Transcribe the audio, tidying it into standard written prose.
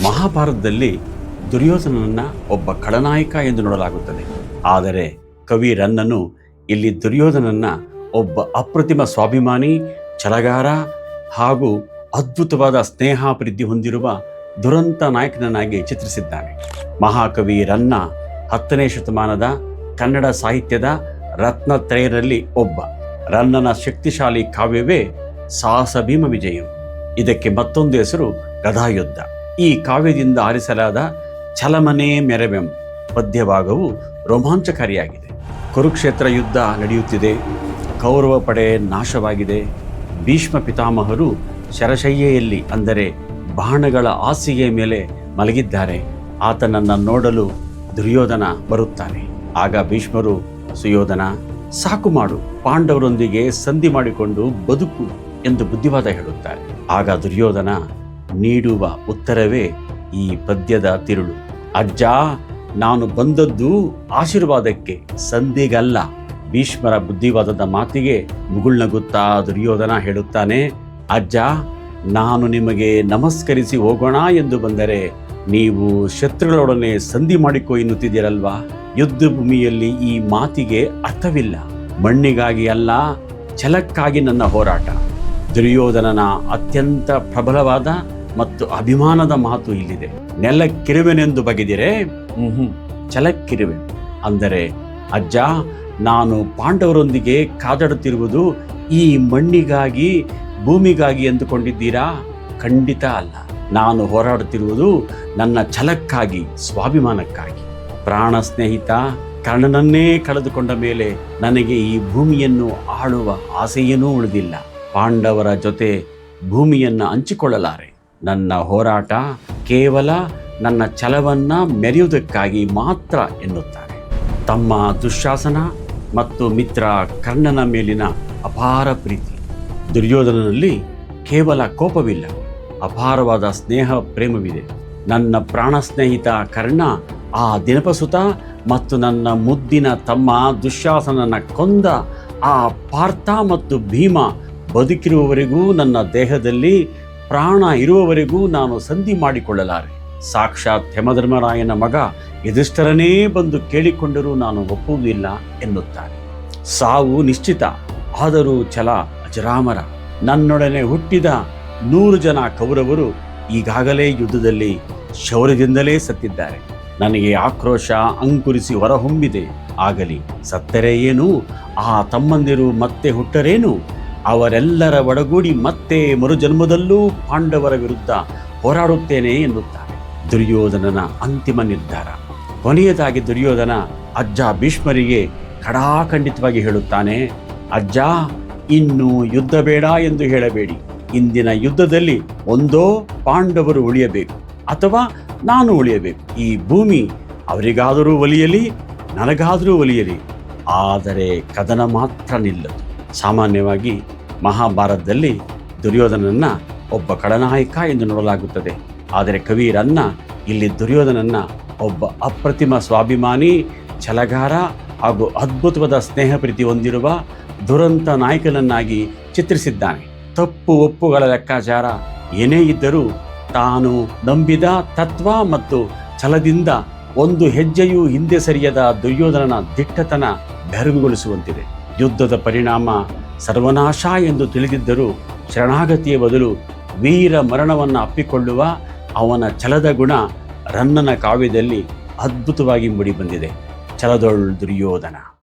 ಮಹಾಭಾರತದಲ್ಲಿ ದುರ್ಯೋಧನನನ್ನು ಒಬ್ಬ ಖಳನಾಯಕ ಎಂದು ನೋಡಲಾಗುತ್ತದೆ. ಆದರೆ ಕವಿ ರನ್ನನು ಇಲ್ಲಿ ದುರ್ಯೋಧನನನ್ನು ಒಬ್ಬ ಅಪ್ರತಿಮ ಸ್ವಾಭಿಮಾನಿ, ಛಲಗಾರ ಹಾಗೂ ಅದ್ಭುತವಾದ ಸ್ನೇಹ ಪ್ರೀತಿ ಹೊಂದಿರುವ ದುರಂತ ನಾಯಕನನ್ನಾಗಿ ಚಿತ್ರಿಸಿದ್ದಾನೆ. ಮಹಾಕವಿ ರನ್ನ 10ನೇ ಶತಮಾನದ ಕನ್ನಡ ಸಾಹಿತ್ಯದ ರತ್ನತ್ರಯರಲ್ಲಿ ಒಬ್ಬ. ರನ್ನನ ಶಕ್ತಿಶಾಲಿ ಕಾವ್ಯವೇ ಸಾಹಸ ಭೀಮ ವಿಜಯಂ. ಇದಕ್ಕೆ ಮತ್ತೊಂದು ಹೆಸರು ಗದಾಯುದ್ಧ. ಈ ಕಾವ್ಯದಿಂದ ಆರಿಸಲಾದ ಛಲಮನೆ ಮೆರವೆಂ ಪದ್ಯಭಾಗವು ರೋಮಾಂಚಕಾರಿಯಾಗಿದೆ. ಕುರುಕ್ಷೇತ್ರ ಯುದ್ಧ ನಡೆಯುತ್ತಿದೆ, ಕೌರವ ಪಡೆ ನಾಶವಾಗಿದೆ, ಭೀಷ್ಮ ಪಿತಾಮಹರು ಶರಶಯ್ಯೆಯಲ್ಲಿ ಅಂದರೆ ಬಾಣಗಳ ಹಾಸಿಗೆಯ ಮೇಲೆ ಮಲಗಿದ್ದಾರೆ. ಆತನನ್ನು ನೋಡಲು ದುರ್ಯೋಧನ ಬರುತ್ತಾನೆ. ಆಗ ಭೀಷ್ಮರು, ಸುಯೋಧನ ಸಾಕು ಮಾಡು, ಪಾಂಡವರೊಂದಿಗೆ ಸಂಧಿ ಮಾಡಿಕೊಂಡು ಬದುಕು ಎಂದು ಬುದ್ಧಿವಾದ ಹೇಳುತ್ತಾರೆ. ಆಗ ದುರ್ಯೋಧನ ನೀಡುವ ಉತ್ತರವೇ ಈ ಪದ್ಯದ ತಿರುಳು. ಅಜ್ಜ, ನಾನು ಬಂದದ್ದು ಆಶೀರ್ವಾದಕ್ಕೆ, ಸಂಧಿಗಲ್ಲ. ಭೀಷ್ಮರ ಬುದ್ಧಿವಾದದ ಮಾತಿಗೆ ಮುಗುಳ್ನಗುತ್ತಾ ದುರ್ಯೋಧನ ಹೇಳುತ್ತಾನೆ, ಅಜ್ಜ, ನಾನು ನಿಮಗೆ ನಮಸ್ಕರಿಸಿ ಹೋಗೋಣ ಎಂದು ಬಂದರೆ ನೀವು ಶತ್ರುಗಳೊಡನೆ ಸಂಧಿ ಮಾಡಿಕೊ ಎನ್ನುತ್ತಿದ್ದೀರಲ್ವಾ? ಯುದ್ಧ ಭೂಮಿಯಲ್ಲಿ ಈ ಮಾತಿಗೆ ಅರ್ಥವಿಲ್ಲ. ಮಣ್ಣಿಗಾಗಿ ಅಲ್ಲ, ಛಲಕ್ಕಾಗಿ ನನ್ನ ಹೋರಾಟ. ದುರ್ಯೋಧನನ ಅತ್ಯಂತ ಪ್ರಬಲವಾದ ಮತ್ತು ಅಭಿಮಾನದ ಮಾತು ಇಲ್ಲಿದೆ. ನೆಲಕ್ಕಿರುವೆನೆಂದು ಬಗೆದಿರೆ ಛಲಕ್ಕಿರುವೆ ಅಂದರೆ, ಅಜ್ಜ, ನಾನು ಪಾಂಡವರೊಂದಿಗೆ ಕಾದಾಡುತ್ತಿರುವುದು ಈ ಮಣ್ಣಿಗಾಗಿ, ಭೂಮಿಗಾಗಿ ಎಂದುಕೊಂಡಿದ್ದೀರಾ? ಖಂಡಿತ ಅಲ್ಲ. ನಾನು ಹೋರಾಡುತ್ತಿರುವುದು ನನ್ನ ಛಲಕ್ಕಾಗಿ, ಸ್ವಾಭಿಮಾನಕ್ಕಾಗಿ. ಪ್ರಾಣ ಸ್ನೇಹಿತ ಕರ್ಣನನ್ನೇ ಕಳೆದುಕೊಂಡ ಮೇಲೆ ನನಗೆ ಈ ಭೂಮಿಯನ್ನು ಆಳುವ ಆಸೆಯೇನೂ ಉಳಿದಿಲ್ಲ. ಪಾಂಡವರ ಜೊತೆ ಭೂಮಿಯನ್ನು ಹಂಚಿಕೊಳ್ಳಲಾರೆ. ನನ್ನ ಹೋರಾಟ ಕೇವಲ ನನ್ನ ಛಲವನ್ನು ಮೆರೆಯುವುದಕ್ಕಾಗಿ ಮಾತ್ರ ಎನ್ನುತ್ತಾರೆ. ತಮ್ಮ ದುಶ್ಯಾಸನ ಮತ್ತು ಮಿತ್ರ ಕರ್ಣನ ಮೇಲಿನ ಅಪಾರ ಪ್ರೀತಿ. ದುರ್ಯೋಧನನಲ್ಲಿ ಕೇವಲ ಕೋಪವಿಲ್ಲ, ಅಪಾರವಾದ ಸ್ನೇಹ ಪ್ರೇಮವಿದೆ. ನನ್ನ ಪ್ರಾಣ ಸ್ನೇಹಿತ ಕರ್ಣ ಆ ದಿನಪಸುತ ಮತ್ತು ನನ್ನ ಮುದ್ದಿನ ತಮ್ಮ ದುಶ್ಯಾಸನನ ಕೊಂದ ಆ ಪಾರ್ಥ ಮತ್ತು ಭೀಮ ಬದುಕಿರುವವರೆಗೂ, ನನ್ನ ದೇಹದಲ್ಲಿ ಪ್ರಾಣ ಇರುವವರೆಗೂ ನಾನು ಸಂಧಿ ಮಾಡಿಕೊಳ್ಳಲಾರೆ. ಸಾಕ್ಷಾತ್ ಯಮಧರ್ಮರಾಯನ ಮಗ ಯುಧಿಷ್ಠಿರನೇ ಬಂದು ಕೇಳಿಕೊಂಡರೂ ನಾನು ಒಪ್ಪುವುದಿಲ್ಲ ಎನ್ನುತ್ತಾರೆ. ಸಾವು ನಿಶ್ಚಿತ, ಆದರೂ ಛಲ ಅಜರಾಮರ. ನನ್ನೊಡನೆ ಹುಟ್ಟಿದ 100 ಜನ ಕೌರವರು ಈಗಾಗಲೇ ಯುದ್ಧದಲ್ಲಿ ಶೌರ್ಯದಿಂದಲೇ ಸತ್ತಿದ್ದಾರೆ. ನನಗೆ ಆಕ್ರೋಶ ಅಂಕುರಿಸಿ ಹೊರಹೊಮ್ಮಿದೆ. ಆಗಲಿ, ಸತ್ತರೆ ಏನು? ಆ ತಮ್ಮಂದಿರು ಮತ್ತೆ ಹುಟ್ಟರೇನು? ಅವರೆಲ್ಲರ ಒಡಗೂಡಿ ಮತ್ತೆ ಮರುಜನ್ಮದಲ್ಲೂ ಪಾಂಡವರ ವಿರುದ್ಧ ಹೋರಾಡುತ್ತೇನೆ ಎನ್ನುತ್ತಾರೆ. ದುರ್ಯೋಧನನ ಅಂತಿಮ ನಿರ್ಧಾರ. ಕೊನೆಯದಾಗಿ ದುರ್ಯೋಧನ ಅಜ್ಜ ಭೀಷ್ಮರಿಗೆ ಖಡಾಖಂಡಿತವಾಗಿ ಹೇಳುತ್ತಾನೆ, ಅಜ್ಜ, ಇನ್ನು ಯುದ್ಧ ಬೇಡ ಎಂದು ಹೇಳಬೇಡಿ. ಇಂದಿನ ಯುದ್ಧದಲ್ಲಿ ಒಂದೋ ಪಾಂಡವರು ಉಳಿಯಬೇಕು ಅಥವಾ ನಾನು ಉಳಿಯಬೇಕು. ಈ ಭೂಮಿ ಅವರಿಗಾದರೂ ಒಲಿಯಲಿ, ನನಗಾದರೂ ಒಲಿಯಲಿ, ಆದರೆ ಕದನ ಮಾತ್ರ ನಿಲ್ಲದು. ಸಾಮಾನ್ಯವಾಗಿ ಮಹಾಭಾರತದಲ್ಲಿ ದುರ್ಯೋಧನನ್ನ ಒಬ್ಬ ಖಳನಾಯಕ ಎಂದು ನೋಡಲಾಗುತ್ತದೆ. ಆದರೆ ಕವಿ ರನ್ನ ಇಲ್ಲಿ ದುರ್ಯೋಧನನ್ನ ಒಬ್ಬ ಅಪ್ರತಿಮ ಸ್ವಾಭಿಮಾನಿ, ಛಲಗಾರ ಹಾಗೂ ಅದ್ಭುತವಾದ ಸ್ನೇಹ ಪ್ರೀತಿ ಹೊಂದಿರುವ ದುರಂತ ನಾಯಕನನ್ನಾಗಿ ಚಿತ್ರಿಸಿದ್ದಾನೆ. ತಪ್ಪು ಒಪ್ಪುಗಳ ಲೆಕ್ಕಾಚಾರ ಏನೇ ಇದ್ದರೂ ತಾನು ನಂಬಿದ ತತ್ವ ಮತ್ತು ಛಲದಿಂದ ಒಂದು ಹೆಜ್ಜೆಯೂ ಹಿಂದೆ ಸರಿಯದ ದುರ್ಯೋಧನನ ದಿಟ್ಟತನ ಬೆರಗುಗೊಳಿಸುವಂತಿದೆ. ಯುದ್ಧದ ಪರಿಣಾಮ ಸರ್ವನಾಶ ಎಂದು ತಿಳಿದಿದ್ದರೂ ಶರಣಾಗತಿಯ ಬದಲು ವೀರ ಮರಣವನ್ನು ಅಪ್ಪಿಕೊಳ್ಳುವ ಅವನ ಛಲದ ಗುಣ ರನ್ನನ ಕಾವ್ಯದಲ್ಲಿ ಅದ್ಭುತವಾಗಿ ಮೂಡಿಬಂದಿದೆ. ಛಲದೊಳ್ ದುರ್ಯೋಧನ.